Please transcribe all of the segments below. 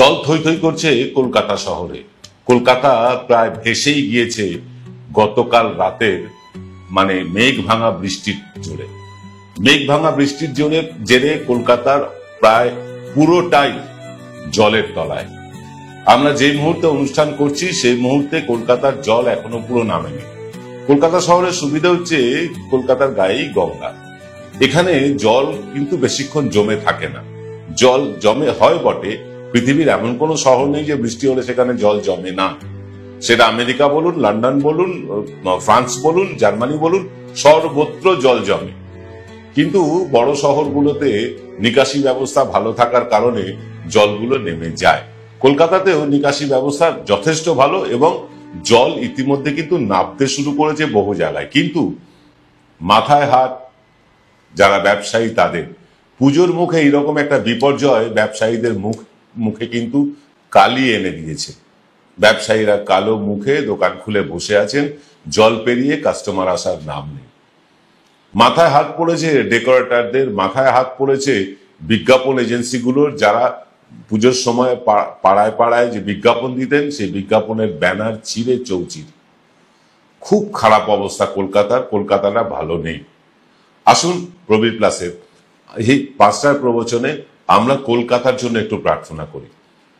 জল থই থই করছে কলকাতা শহরে। কলকাতা প্রায় ভেসেই গিয়েছে গতকাল রাতের মেঘ ভাঙা বৃষ্টির জোরে। মেঘ ভাঙা বৃষ্টির জেরে কলকাতার প্রায় পুরোটাই জলের তলায়। আমরা যে মুহূর্তে অনুষ্ঠান করছি সেই মুহূর্তে কলকাতার জল এখনো পুরো নামেনি। কলকাতা শহরের সুবিধা হচ্ছে কলকাতার গায়েই গঙ্গা। এখানে জল কিন্তু বেশিক্ষণ জমে থাকে না। জল জমে হয় বটে, পৃথিবীর এমন কোন শহর নেই যে বৃষ্টি হলে সেখানে জল জমে না। সেটা আমেরিকা বলুন, লন্ডন বলুন, ফ্রান্স বলুন, জার্মানি বলুন, সর্বত্র জল জমে। কিন্তু বড় শহরগুলোতে নিকাশি ব্যবস্থা ভালো থাকার কারণে জলগুলো নেমে যায়। কলকাতাতেও নিকাশি ব্যবস্থা যথেষ্ট ভালো এবং জল ইতিমধ্যে কিন্তু নামতে শুরু করেছে বহু জায়গায়। কিন্তু মাথায় হাত যারা ব্যবসায়ী তাদের পুজোর মুখে এইরকম একটা বিপর্যয় ব্যবসায়ীদের মুখে কিন্তু কালি এনে দিয়েছে। ব্যবসায়ীরা কালো মুখে দোকান খুলে বসে আছেন, জল পেরিয়ে কাস্টমার আসার নাম নেই। মাথায় হাত পড়েছে ডেকোরেটরদের, মাথায় হাত পড়েছে বিজ্ঞাপন এজেন্সিগুলোর, যারা পুজোর সময় পাড়ায় পাড়ায় যে বিজ্ঞাপন দিতেন সেই বিজ্ঞাপনের ব্যানার ছিঁড়ে চৌচির। খুব খারাপ অবস্থা কলকাতার। কলকাতাটা ভালো নেই। আসুন প্রবীর প্লাসের এই 5টার প্রবচনে আমরা কলকাতার জন্য একটু প্রার্থনা করি।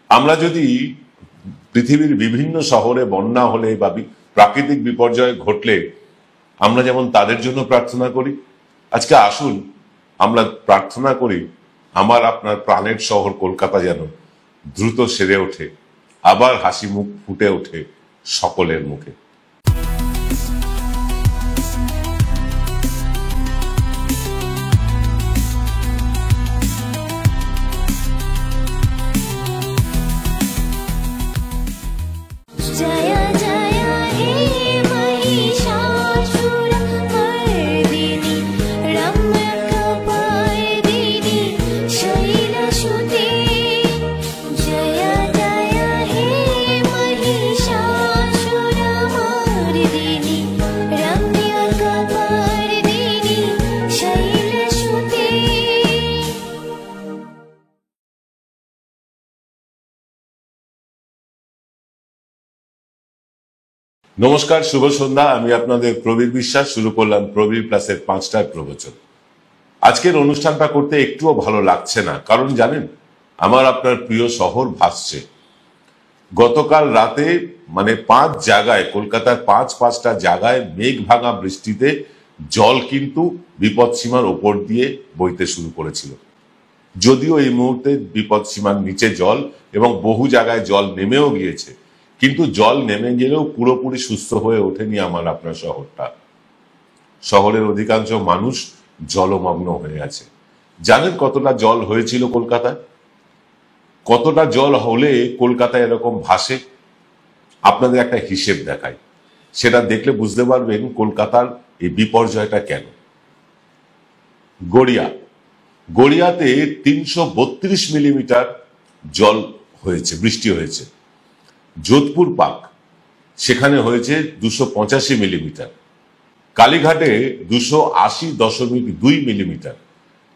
আমরা যদি পৃথিবীর বিভিন্ন শহরে বন্যা হলে বা প্রাকৃতিক বিপর্যয় ঘটলে আমরা যেমন তাদের জন্য প্রার্থনা করি, আজকে আসুন আমরা প্রার্থনা করি আমার আপনার প্রাণের শহর কলকাতা যেন দ্রুত সেরে ওঠে, আবার হাসি মুখ ফুটে ওঠে সকলের মুখে। নমস্কার, শুভ সন্ধ্যা। আমি আপনাদের প্রবীর বিশ্বাস। শুরু করলাম প্রবীর প্লাসের 5টার প্রবচন। আজকের অনুষ্ঠানটা করতে একটুও ভালো লাগছে না, কারণ জানেন আমার আপনার প্রিয় শহর ভাসছে। গতকাল রাতে 5 জায়গায়, কলকাতার 5টা জায়গায় মেঘ ভাঙা বৃষ্টিতে জল কিন্তু বিপদসীমার ওপর দিয়ে বইতে শুরু করেছিল। যদিও এই মুহূর্তে বিপদসীমার নিচে জল এবং বহু জায়গায় জল নেমেও গিয়েছে, কিন্তু জল নেমে গেলেও পুরোপুরি সুস্থ হয়ে ওঠেনি আমার আপনার শহরটা। শহরের অধিকাংশ মানুষ জলমগ্ন হয়ে আছে। জানেন কতটা জল হয়েছিল কলকাতায়? কতটা জল হলে কলকাতায় এরকম ভাসে? আপনাদের একটা হিসেব দেখাই, সেটা দেখলে বুঝতে পারবেন কলকাতার এই বিপর্যয়টা কেন। গড়িয়াতে 332 মিলিমিটার জল হয়েছে, বৃষ্টি হয়েছে। যোধপুর পার্ক সেখানে হয়েছে 285 মিলিমিটার। কালীঘাটে 280.2 মিলিমিটার।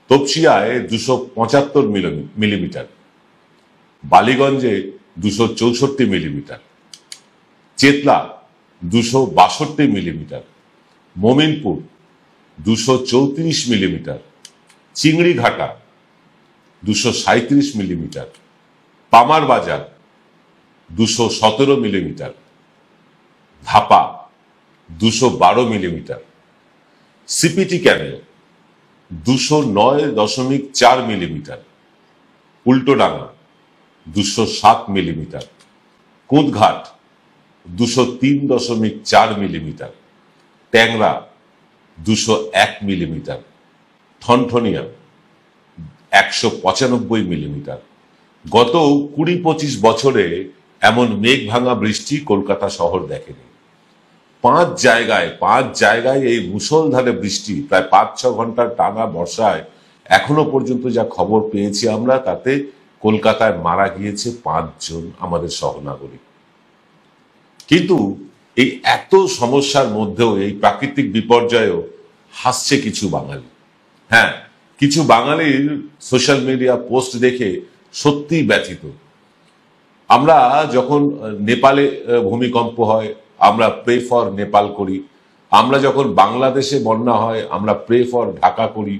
তপসিয়ায় 275 মিলিমিটার। বালিগঞ্জে 264 millimetre. Chetla 262 millimetre. Mominpur 234 millimetre. Chingrighata 237 millimetre. Palmer Bazar 217 millimetre. Dhapa 212 millimetre. CPT canal 209.4 millimetre. Ultadanga 207 millimetre. Kudghat 203.4 millimetre. Tangra 201 millimetre. Thanthania 195 millimetre. গত 20-25 বছরে এমন মেঘ ভাঙা বৃষ্টি কলকাতা শহর দেখেনি। 5 জায়গায় এই মুষলধারে বৃষ্টি, প্রায় 5-6 ঘন্টার টানা বর্ষায় এখনো পর্যন্ত যা খবর পেয়েছি আমরা, তাতে কলকাতায় মারা গিয়েছে 5 জন আমাদের সহনাগরিক। কিন্তু এই এত সমস্যার মধ্যেও, এই প্রাকৃতিক বিপর্যয়েও হাসছে কিছু বাঙালি। হ্যাঁ, কিছু বাঙালির সোশ্যাল মিডিয়া পোস্ট দেখে সত্যিই ব্যথিত। আমরা যখন নেপালে ভূমিকম্প হয় আমরা প্রে ফর নেপাল করি, আমরা যখন বাংলাদেশে বন্যা হয় আমরা প্রে ফর ঢাকা করি,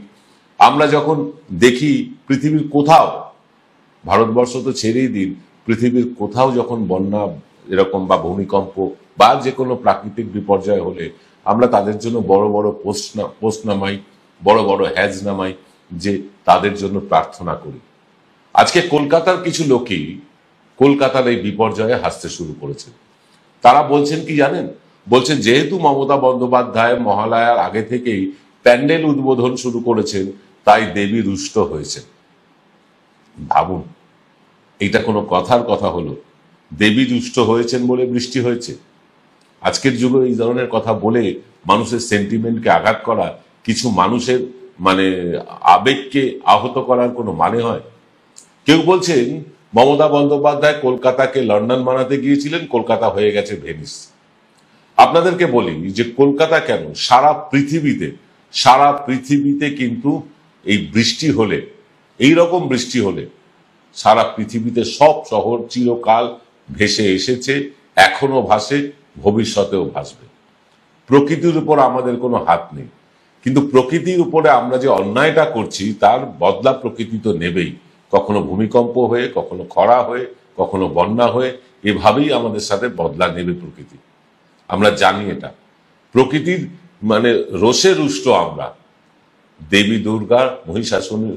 আমরা যখন দেখি পৃথিবীর কোথাও, ভারতবর্ষ তো ছেড়েই দিন, পৃথিবীর কোথাও যখন বন্যা এরকম বা ভূমিকম্প বা যে কোনো প্রাকৃতিক বিপর্যয় হলে আমরা তাদের জন্য বড় বড় পোস্ট নামাই, বড় বড় হ্যাজ নামাই, যে তাদের জন্য প্রার্থনা করি। আজকে কলকাতার কিছু লোকই কলকাতার এই বিপর্যয়ে হাসতে শুরু করেছে। তারা বলছেন কি জানেন? বলছেন যেহেতু মমতা বন্দ্যোপাধ্যায় মহালয়ার আগে থেকেই প্যান্ডেল উদ্বোধন শুরু করেছেন তাই দেবী রুষ্ট হয়েছে। ভাবুন, এটা কোনো কথার কথা হলো? দেবী রুষ্ট হয়েছেন বলে বৃষ্টি হয়েছে? আজকের যুগে এই ধরনের কথা বলে মানুষের সেন্টিমেন্টকে আঘাত করা, কিছু মানুষের মানে আবেগকে আহত করার কোনো মানে হয়? কেউ বলছেন মমতা বন্দ্যোপাধ্যায় কলকাতাকে লন্ডন বানাতে গিয়েছিলেন, কলকাতা হয়ে গেছে ভেনিস। আপনাদেরকে বলি যে কলকাতা কেন, সারা পৃথিবীতে কিন্তু এই বৃষ্টি হলে, এই রকম বৃষ্টি হলে সারা পৃথিবীতে সব শহর চিরকাল ভেসে এসেছে, এখনো ভাসে, ভবিষ্যতেও ভাসবে। প্রকৃতির উপর আমাদের কোনো হাত নেই, কিন্তু প্রকৃতির উপরে আমরা যে অন্যায়টা করছি তার বদলা প্রকৃতি তো নেবেই। কখনো ভূমিকম্প হয়ে, কখনো খরা হয়ে, কখনো বন্যা হয়ে, এভাবেই আমাদের সাথে বদলা নেবে প্রকৃতি। আমরা জানি এটা। প্রকৃতির মানে রোষে রুষ্ট আমরা। দেবী দুর্গা মহিষাসুরের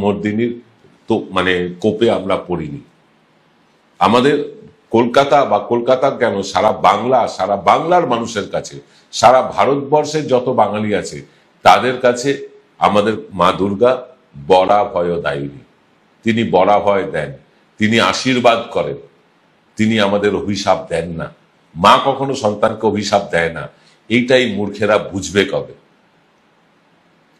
মর্দিনীর তো মানে কোপে আমরা পড়িনি। আমাদের কলকাতা বা কলকাতা কেন, সারা বাংলার মানুষের কাছে, সারা ভারতবর্ষের যত বাঙালি আছে তাদের কাছে আমাদের মা দুর্গা বরা ভয় দায়িনী। তিনি বরা ভয় দেন, তিনি আশীর্বাদ করেন, তিনি আমাদের অভিশাপ দেন না। মা কখনো সন্তানকে অভিশাপ দেয় না। এইটাই মূর্খেরা বুঝবে কবে?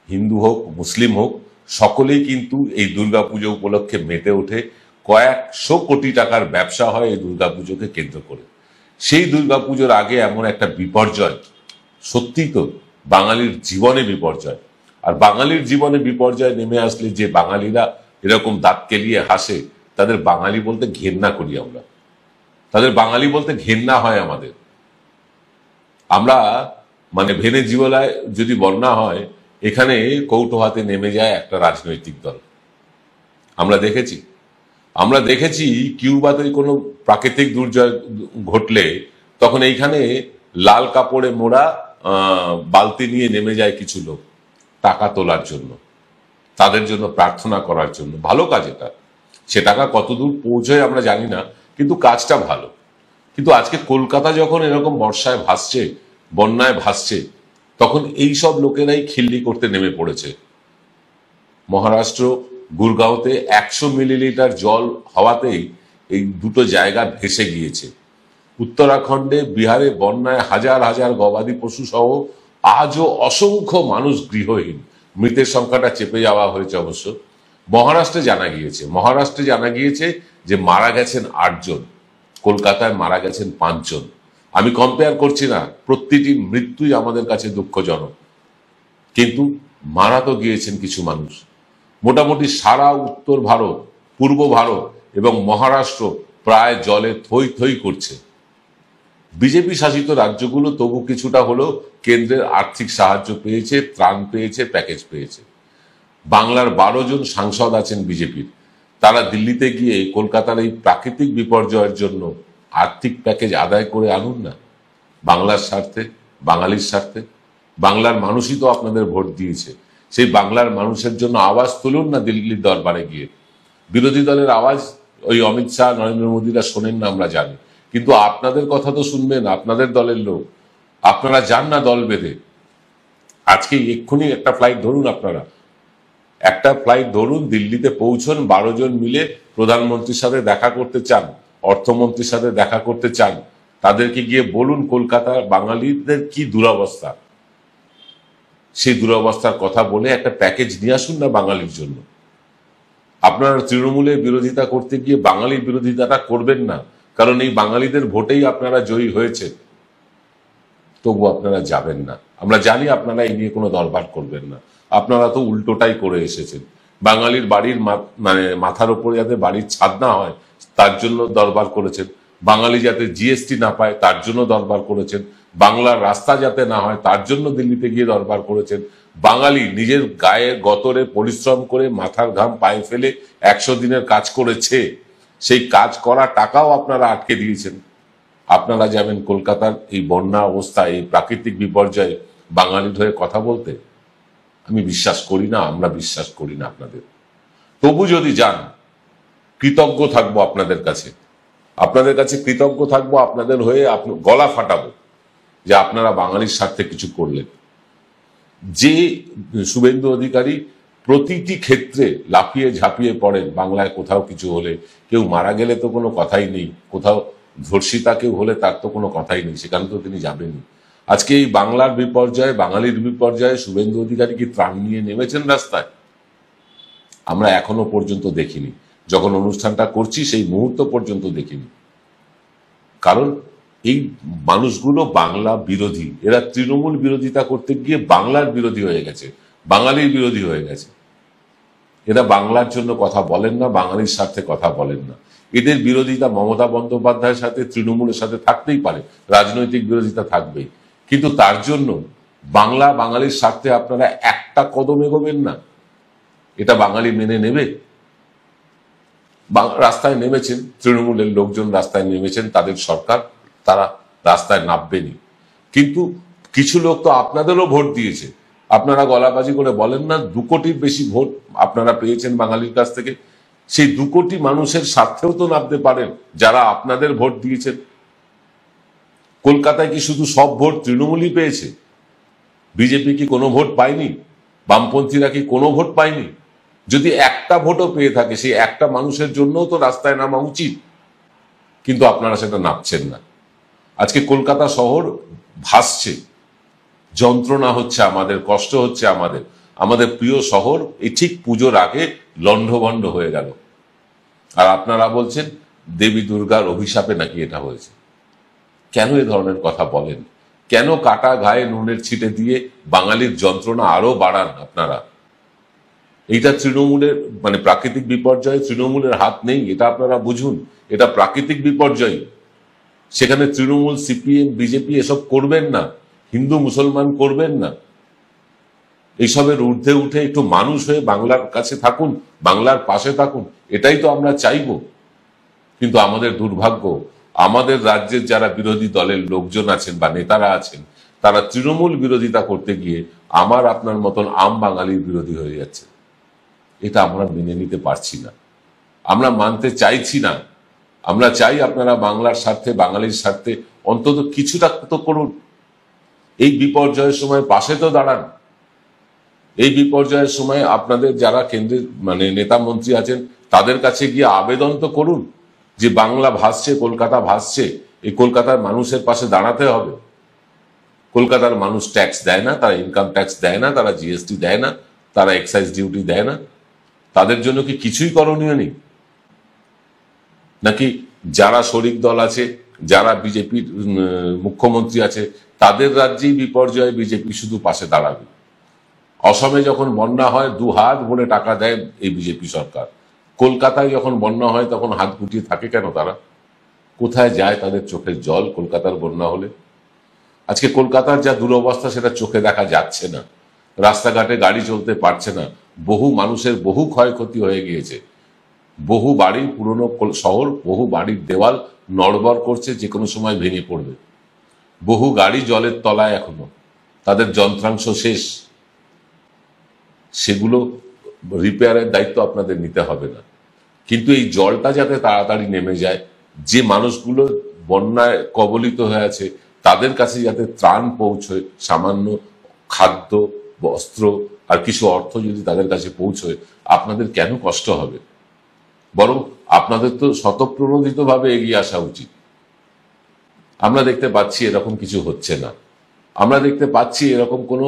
হিন্দু হোক, মুসলিম হোক, সকলেই কিন্তু এই দুর্গাপুজো উপলক্ষে মেতে ওঠে। কয়েকশো কোটি টাকার ব্যবসা হয় এই দুর্গাপুজোকে কেন্দ্র করে। সেই দুর্গাপুজোর আগে এমন একটা বিপর্যয়, সত্যি তো বাঙালির জীবনে বিপর্যয়। আর বাঙালির জীবনে বিপর্যয় নেমে আসলে যে বাঙালিরা এরকম দাঁত কেলিয়ে হাসে, তাদের বাঙালি বলতে ঘেন্না করি আমরা, তাদের বাঙালি বলতে ঘেন্না হয় আমাদের। আমরা মানে ভেনেজুয়েলায় যদি বন্যা হয়, এখানে কৌটো হাতে নেমে যায় একটা রাজনৈতিক দল। আমরা দেখেছি কিউবাতে কোনো প্রাকৃতিক দুর্যোগ ঘটলে তখন এইখানে লাল কাপড়ে মোড়া বালতি নিয়ে নেমে যায় কিছু লোক টাকা তোলার জন্য, তাদের জন্য প্রার্থনা করার জন্য। ভালো কাজ এটা, সে টাকা কতদূর পৌঁছয় আমরা জানি না, কিন্তু কাজটা ভালো। কিন্তু আজকে কলকাতা যখন এরকম বর্ষায় ভাসছে, বন্যায় ভাসছে, তখন এই সব লোকেরাই খিল্লি করতে নেমে পড়েছে। মহারাষ্ট্র গুরগাঁওতে 100 মিলিলিটার জল হওয়াতেই এই দুটো জায়গা ভেসে গিয়েছে। উত্তরাখণ্ডে, বিহারে বন্যায় হাজার হাজার গবাদি পশু সহ আজও অসংখ্য মানুষ গৃহহীন। মৃতের সংখ্যাটা চেপে যাওয়া হয়েছে অবশ্য। মহারাষ্ট্রে জানা গিয়েছে যে মারা গেছেন 8 জন, কলকাতায় মারা গেছেন 5 জন। আমি কম্পেয়ার করছি না, প্রতিটি মৃত্যুই আমাদের কাছে দুঃখজনক, কিন্তু মারা তো গিয়েছেন কিছু মানুষ। মোটামুটি সারা উত্তর ভারত, পূর্ব ভারত এবং মহারাষ্ট্র প্রায় জলে থই থই করছে। বিজেপি শাসিত রাজ্যগুলো তবু কিছুটা হলেও কেন্দ্রের আর্থিক সাহায্য পেয়েছে, ত্রাণ পেয়েছে, প্যাকেজ পেয়েছে। বাংলার 12 জন সাংসদ আছেন বিজেপির, তারা দিল্লিতে গিয়ে কলকাতার এই প্রাকৃতিক বিপর্যয়ের জন্য আর্থিক প্যাকেজ আদায় করে আনুন না, বাংলার স্বার্থে, বাঙালির স্বার্থে। বাংলার মানুষই তো আপনাদের ভোট দিয়েছে, সেই বাংলার মানুষের জন্য আওয়াজ তুলুন না দিল্লির দরবারে গিয়ে। বিরোধী দলের আওয়াজ ওই অমিত শাহ, নরেন্দ্র মোদীরা শোনেন না আমরা জানি, কিন্তু আপনাদের কথা তো শুনবেন আপনাদের দলের লোক। আপনারা যান না দল বেঁধে, আজকে এক্ষুনি একটা ফ্লাইট ধরুন, দিল্লিতে পৌঁছন, 12 জন মিলে প্রধানমন্ত্রীর সাথে দেখা করতে চান, অর্থমন্ত্রীর সাথে দেখা করতে চান, তাদেরকে গিয়ে বলুন কলকাতার বাঙালিদের কি দুরবস্থা, সেই দুরবস্থার কথা বলে একটা প্যাকেজ নিয়ে আসুন না বাঙালির জন্য। আপনারা তৃণমূলের বিরোধিতা করতে গিয়ে বাঙালির বিরোধিতাটা করবেন না, কারণ এই বাঙালিদের ভোটেই আপনারা জয়ী হয়েছে। তবু আপনারা যাবেন না। আমরা জানি আপনারা এই নিয়ে কোনো দরবার করবেন না, আপনারা তো উল্টোটাই করে এসেছেন। বাঙালির বাড়ির মানে মাথার উপরে যাতে বাড়ির ছাদ না হয় তার জন্য দরবার করেছেন, বাঙালি যাতে জিএসটি না পায় তার জন্য দরবার করেছেন, বাংলার রাস্তা যাতে না হয় তার জন্য দিল্লিতে গিয়ে দরবার করেছেন, বাঙালি নিজের গায়ে গতরে পরিশ্রম করে মাথার ঘাম পায়ে ফেলে 100 দিনের কাজ করেছে, সেই কাজ করা টাকাও আপনারা আটকে দিয়েছেন। আপনারা যাবেন কলকাতার এই বন্যা অবস্থা, এই প্রাকৃতিক বিপর্যয়ে বাঙালির হয়ে কথা বলতে? আমি বিশ্বাস করি না, আমরা বিশ্বাস করি না আপনাদের। তবু যদি যান, কৃতজ্ঞ থাকবো আপনাদের কাছে, কৃতজ্ঞ থাকবো, আপনাদের হয়ে গলা ফাটাবো যে আপনারা বাঙালির স্বার্থে কিছু করলেন। যে শুভেন্দু অধিকারী প্রতিটি ক্ষেত্রে লাফিয়ে ঝাঁপিয়ে পড়েন, বাংলায় কোথাও কিছু হলে, কেউ মারা গেলে তো কোনো কথাই নেই, কোথাও ধর্ষিতা কেউ হলে তার তো কোনো কথাই নেই, সেখানে তো তিনি যাবেনই। আজকে এই বাংলার বিপর্যয়ে, বাঙালির বিপর্যয়ে শুভেন্দু অধিকারী কি ত্রাণ নিয়ে নেমেছেন রাস্তায়? আমরা এখনো পর্যন্ত দেখিনি। যখন অনুষ্ঠানটা করছি সেই মুহূর্ত পর্যন্ত দেখিনি। কারণ এই মানুষগুলো বাংলা বিরোধী, এরা তৃণমূল বিরোধিতা করতে গিয়ে বাংলার বিরোধী হয়ে গেছে, বাঙালির বিরোধী হয়ে গেছে। এরা বাংলার জন্য কথা বলেন না, বাঙালির স্বার্থে কথা বলেন না। এদের বিরোধিতা মমতা বন্দ্যোপাধ্যায়ের সাথে, তৃণমূলের সাথে থাকতেই পারে, রাজনৈতিক বিরোধিতা থাকবেই, কিন্তু তার জন্য বাঙালির স্বার্থে আপনারা একটা কদম এগোবেন না। এটা বাঙালি মেনে নেবে? রাস্তায় নেমেছেন তৃণমূলের লোকজন, রাস্তায় নেমেছেন তাদের সরকার, তারা রাস্তায় নামবেনি। কিন্তু কিছু লোক তো আপনাদেরও ভোট দিয়েছে। আপনারা গলাবাজি করে বলেন না 2 কোটির বেশি ভোট আপনারা পেয়েছেন বাঙালির কাছ থেকে। সেই 2 কোটি মানুষের স্বার্থেও তো নামতে পারেন যারা আপনাদের ভোট দিয়েছেন। কলকাতায় কি শুধু সব ভোট তৃণমূলই পেয়েছে? বিজেপি কি কোনো ভোট পায়নি? বামপন্থীরা কি কোনো ভোট পায়নি? যদি একটা ভোটও পেয়ে থাকে, সেই একটা মানুষের জন্যও তো রাস্তায় নামা উচিত, কিন্তু আপনারা সেটা নামছেন না। আজকে কলকাতা শহর ভাসছে, যন্ত্রণা হচ্ছে আমাদের, কষ্ট হচ্ছে আমাদের প্রিয় শহর এই ঠিক পুজোর আগে লণ্ডভণ্ড হয়ে গেল। আর আপনারা বলছেন দেবী দুর্গার অভিশাপে নাকি এটা হয়েছে। কেন এ ধরনের কথা বলেন? কেন কাটা গায়ে নুনের ছিটে দিয়ে বাঙালির যন্ত্রণা আরো বাড়ান আপনারা? এইটা তৃণমূলের মানে প্রাকৃতিক বিপর্যয়ে তৃণমূলের হাত নেই, এটা আপনারা বুঝুন। এটা প্রাকৃতিক বিপর্যয়, সেখানে তৃণমূল, সিপিএম, বিজেপি এসব করবেন না, হিন্দু মুসলমান করবেন না। এইসবের ঊর্ধ্বে উঠে একটু মানুষ হয়ে বাংলার কাছে থাকুন, বাংলার পাশে থাকুন, এটাই তো আমরা চাইব। কিন্তু আমাদের দুর্ভাগ্য, আমাদের রাজ্যের যারা বিরোধী দলের লোকজন আছেন বা নেতারা আছেন, তারা তৃণমূল বিরোধিতা করতে গিয়ে আমার আপনার মতন আম বাঙালির বিরোধী হয়ে যাচ্ছে। এটা আমরা মেনে নিতে পারছি না, আমরা মানতে চাইছি না। আমরা চাই আপনারা বাংলার স্বার্থে, বাঙালির স্বার্থে অন্তত কিছুটা তো করুন। এই বিপর্যয়ের সময় পাশে তো দাঁড়ান। এই বিপর্যয়ের সময় আপনাদের যারা কেন্দ্রের মানে নেতা মন্ত্রী আছেন তাদের কাছে গিয়ে আবেদন তো করুন যে বাংলা ভাসছে, কলকাতা ভাসছে, এই কলকাতার মানুষের পাশে দাঁড়াতে হবে। কলকাতার মানুষ ট্যাক্স দেয় না, তারা ইনকাম ট্যাক্স দেয় না, তারা জিএসটি দেয় না, তারা এক্সাইজ ডিউটি দেয় না। তাদের জন্য কি কিছুই করণীয় নেই? নাকি যারা শরিক দল আছে, যারা বিজেপির মুখ্যমন্ত্রী আছে, তাদের রাজ্যেই বিপর্যয়ে বিজেপি শুধু পাশে দাঁড়াবে? অসমে যখন বন্যা হয় 2 হাত ভরে টাকা দেয় এই বিজেপি সরকার। কলকাতায় যখন বন্যা হয় তখন হাত গুটিয়ে থাকে কেন তারা? কোথায় যায় তাদের চোখের জল কলকাতার বন্যা হলে? আজকে কলকাতার যা দুরবস্থা সেটা চোখে দেখা যাচ্ছে না। রাস্তাঘাটে গাড়ি চলতে পারছে না, বহু মানুষের বহু ক্ষয়ক্ষতি হয়ে গিয়েছে। বহু বাড়ি, পুরনো শহর, বহু বাড়ির দেওয়াল নড়বড় করছে, যে কোনো সময় ভেঙে পড়বে। বহু গাড়ি জলের তলায় এখনো, তাদের যন্ত্রাংশ শেষ। সেগুলো রিপেয়ারের দায়িত্ব আপনাদের নিতে হবে না, কিন্তু এই জলটা যাতে তাড়াতাড়ি নেমে যায়, যে মানুষগুলো বন্যায় কবলিত হয়ে আছে তাদের কাছে যাতে ত্রাণ পৌঁছয়, সামান্য খাদ্য, বস্ত্র আর কিছু অর্থ যদি তাদের কাছে পৌঁছয়, আপনাদের কেন কষ্ট হবে? বরং আপনাদের তো স্বতঃপ্রণোদিতভাবে এগিয়ে আসা উচিত। আমরা দেখতে পাচ্ছি এরকম কিছু হচ্ছে না। আমরা দেখতে পাচ্ছি এরকম কোনো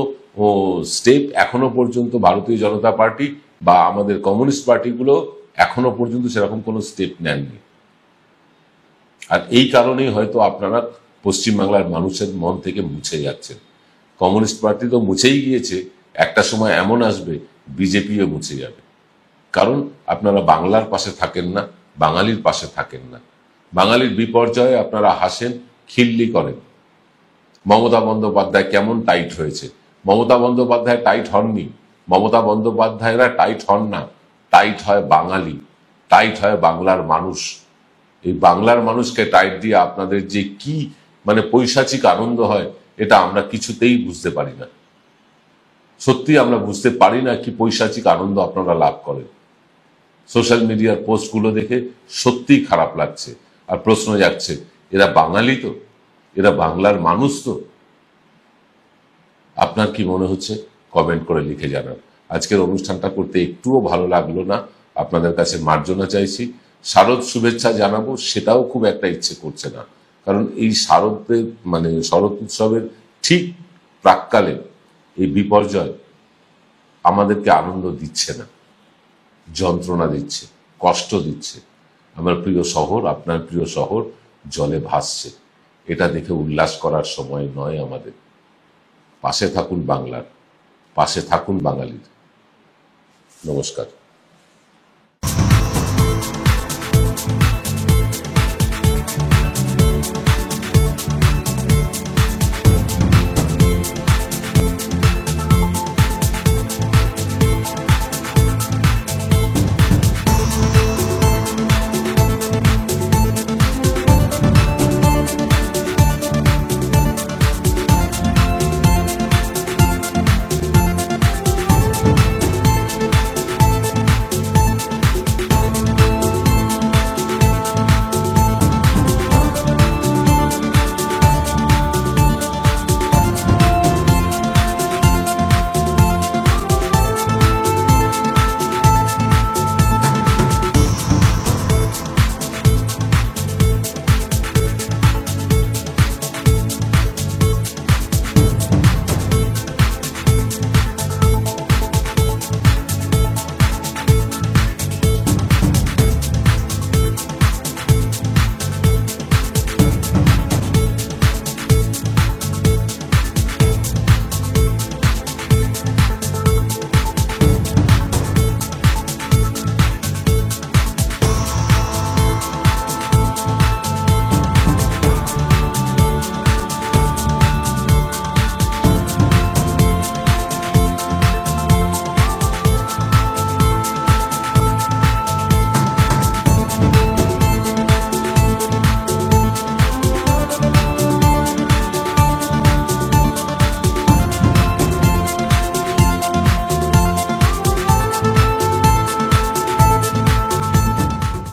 স্টেপ এখনো পর্যন্ত ভারতীয় জনতা পার্টি বা আমাদের কমিউনিস্ট পার্টিগুলো এখনো পর্যন্ত সেরকম কোনো স্টেপ নেননি। আর এই কারণেই হয়তো আপনারা পশ্চিমবাংলার মানুষের মন থেকে মুছে যাচ্ছেন। কমিউনিস্ট পার্টি তো মুছেই গিয়েছে, একটা সময় এমন আসবে বিজেপিও মুছে যাবে। কারণ আপনারা বাংলার পাশে থাকেন না, বাঙালির পাশে থাকেন না। বাঙালির বিপর্যয়ে আপনারা হাসেন, খিল্লি করেন। মমতা বন্দ্যোপাধ্যায় কেমন টাইট হয়েছে? মমতা বন্দ্যোপাধ্যায় টাইট হননি। মমতা বন্দ্যোপাধ্যায়রা টাইট হন না, টাইট হয় বাঙালি, টাইট হয় বাংলার মানুষ। এই বাংলার মানুষকে টাইট দিয়ে আপনাদের যে কি মানে পৈশাচিক আনন্দ হয়, এটা আমরা কিছুতেই বুঝতে পারি না। সত্যি আমরা বুঝতে পারি না কি পৈশাচিক আনন্দ আপনারা লাভ করেন। সোশ্যাল মিডিয়ার পোস্টগুলো দেখে সত্যিই খারাপ লাগছে। আর প্রশ্ন যাচ্ছে, এরা বাঙালি তো, এরা বাংলার মানুষ তো? আপনার কি মনে হচ্ছে কমেন্ট করে লিখে জানান। আজকের অনুষ্ঠানটা করতে একটুও ভালো লাগলো না, আপনাদের কাছে মার্জনা চাইছি। শারদ শুভেচ্ছা জানাবো, সেটাও খুব একটা ইচ্ছে করছে না, কারণ এই শারদের মানে শরৎ উৎসবের ঠিক প্রাক্কালে এই বিপর্যয় আমাদেরকে আনন্দ দিচ্ছে না, যন্ত্রণা দিচ্ছে, কষ্ট দিচ্ছে। আমার প্রিয় শহর, আপনার প্রিয় শহর জলে ভাসছে। এটা দেখে উল্লাস করার সময় নয় আমাদের। পাশে থাকুন বাংলার, পাশে থাকুন বাঙালির। নমস্কার।